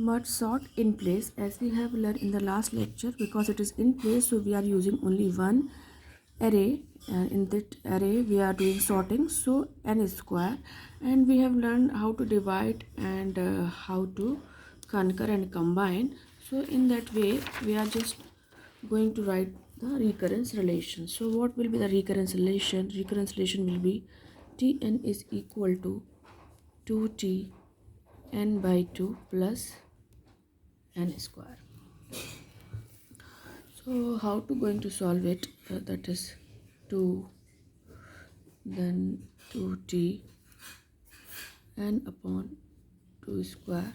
merge sort in place, as we have learned in the last lecture. Because it is in place, so we are using only one array, and in that array we are doing sorting, so n square. And we have learned how to divide and how to concur and combine. So in that way we are just going to write the recurrence relation. So what will be the recurrence relation? Recurrence relation will be Tn is equal to 2t n by 2 plus n square. So how to going to solve it? That is 2, then 2t n upon 2 square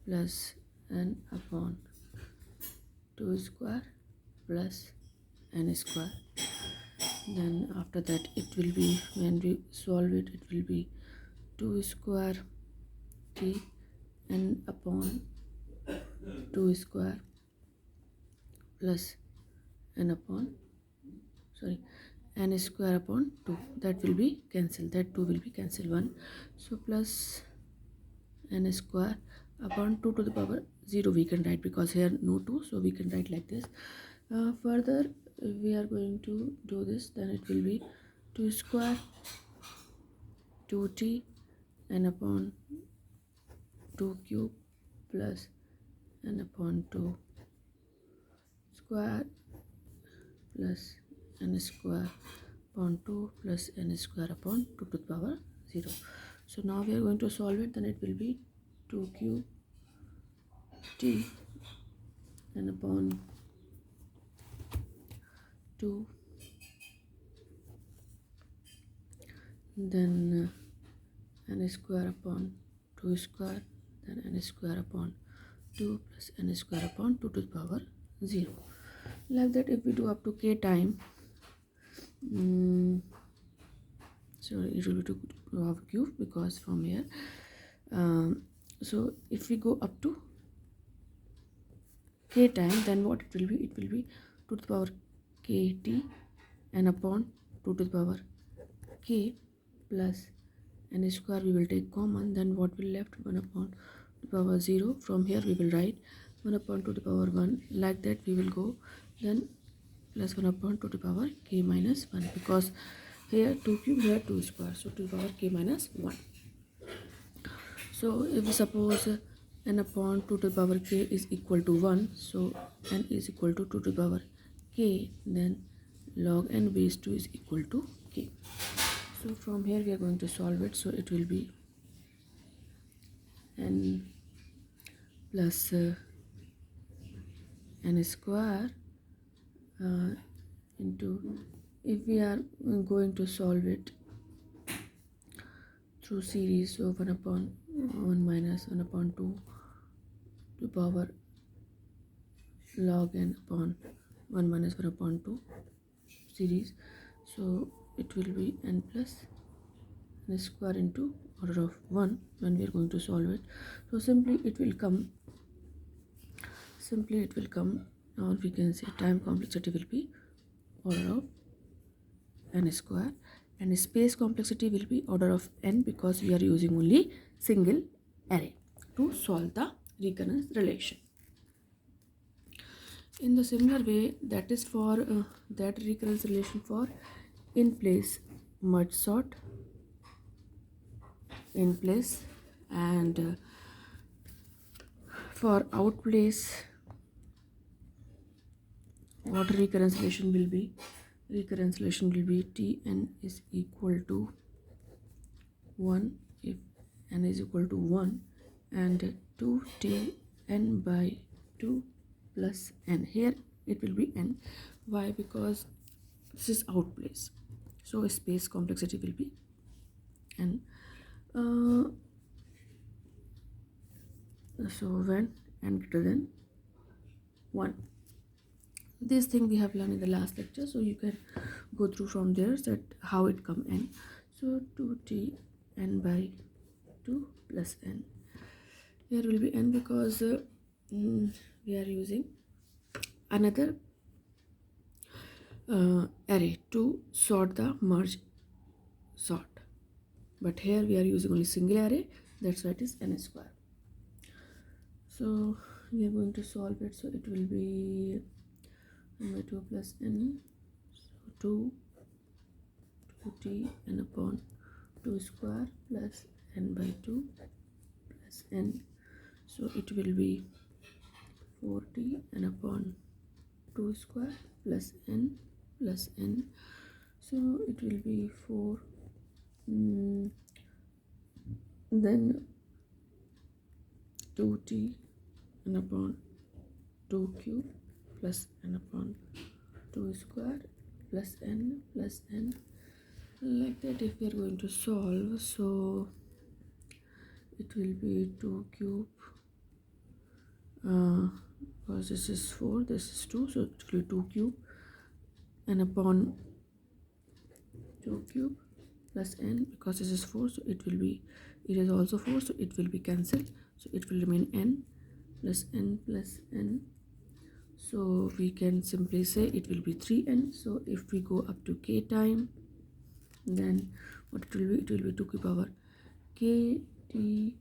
plus n upon 2 square plus n square. Then after that it will be, when we solve it, it will be 2 square t n upon 2 square plus n upon n square upon 2. That will be cancelled, that 2 will be cancelled, 1. So plus n square upon 2 to the power 0 we can write, because here no 2, so we can write like this. Further we are going to do this, then it will be 2 square 2t n upon 2 cube plus n upon 2 square plus n square upon 2 plus n square upon 2 to the power 0. So now we are going to solve it, then it will be 2 cube t n upon 2, then n square upon 2 square, then n square upon 2 plus n square upon 2 to the power 0. Like that, if we do up to k time, sorry, it will be to power cube, because from here, so if we go up to k time, then what it will be? It will be 2 to the power kt n upon 2 to the power k plus n square we will take common, then what will left? 1 upon 2 to the power 0. From here we will write 1 upon 2 to the power 1. Like that we will go, then plus 1 upon 2 to the power k minus 1, because here 2 cube, here 2 square, so 2 to the power k minus 1. So if we suppose n upon 2 to the power k is equal to 1, so n is equal to 2 to the power k, then log n base 2 is equal to k. So from here we are going to solve it, so it will be n plus n square into, if we are going to solve it through series, so 1 upon 1 minus 1 upon 2 to the power log n upon 1 minus 1 upon 2 series, so it will be n plus n square into order of 1 when we are going to solve it. So simply it will come, or we can say time complexity will be order of n square, and space complexity will be order of n, because we are using only single array to solve the recurrence relation. In the similar way, that is for that recurrence relation for in place merge sort in place, and for outplace, what recurrence relation will be? Recurrence relation will be Tn is equal to 1 if n is equal to 1, and 2t n by 2 plus n. Here it will be n. Why? Because this is outplace, so space complexity will be n. So when n greater than 1, this thing we have learned in the last lecture, so you can go through from there that how it come n. So 2t n by 2 plus n. Here will be n, because we are using another array to sort the merge sort, but here we are using only single array, that's why it is n square. So we are going to solve it. So it will be n by 2 plus n, so 2t n upon 2 square plus n by 2 plus n. So it will be 4t n upon 2 square plus n plus n. So it will be 4, then 2t n upon 2 cube plus n upon 2 square plus n plus n. Like that, if we are going to solve, so it will be 2 cube, because this is 4, this is 2, so it will be 2 cube n upon 2 cube plus n, because this is 4, so it will be, it is also 4, so it will be cancelled, so it will remain n plus n plus n. So we can simply say it will be 3n. So if we go up to k time, then what it will be 2 to the power k t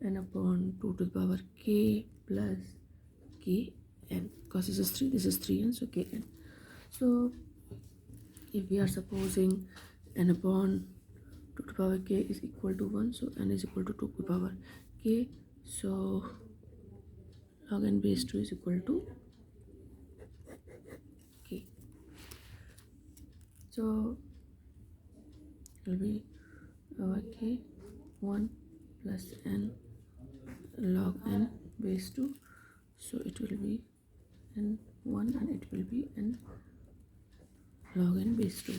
n upon 2 to the power k plus k n, because this is 3, this is 3n, so k n. So if we are supposing n upon 2 to the power k is equal to 1, so n is equal to 2 to the power k, so log n base 2 is equal to k. So it will be k 1 plus n log n base 2, so it will be n1 and it will be n log n base 2,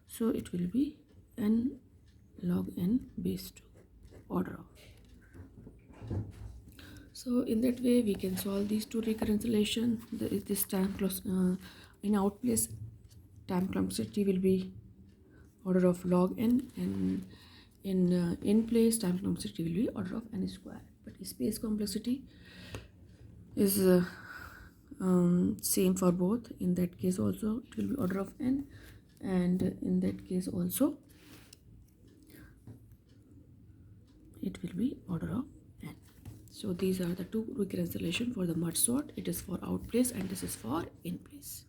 so it will be n log n base 2 order of. So in that way we can solve these two recurrence relation. This time in outplace, time complexity will be order of log n, and in place time complexity will be order of n square. But space complexity is same for both. In that case also it will be order of n, and in that case also it will be order of n. So these are the two recurrence relation for the merge sort. It is for outplace and this is for in place.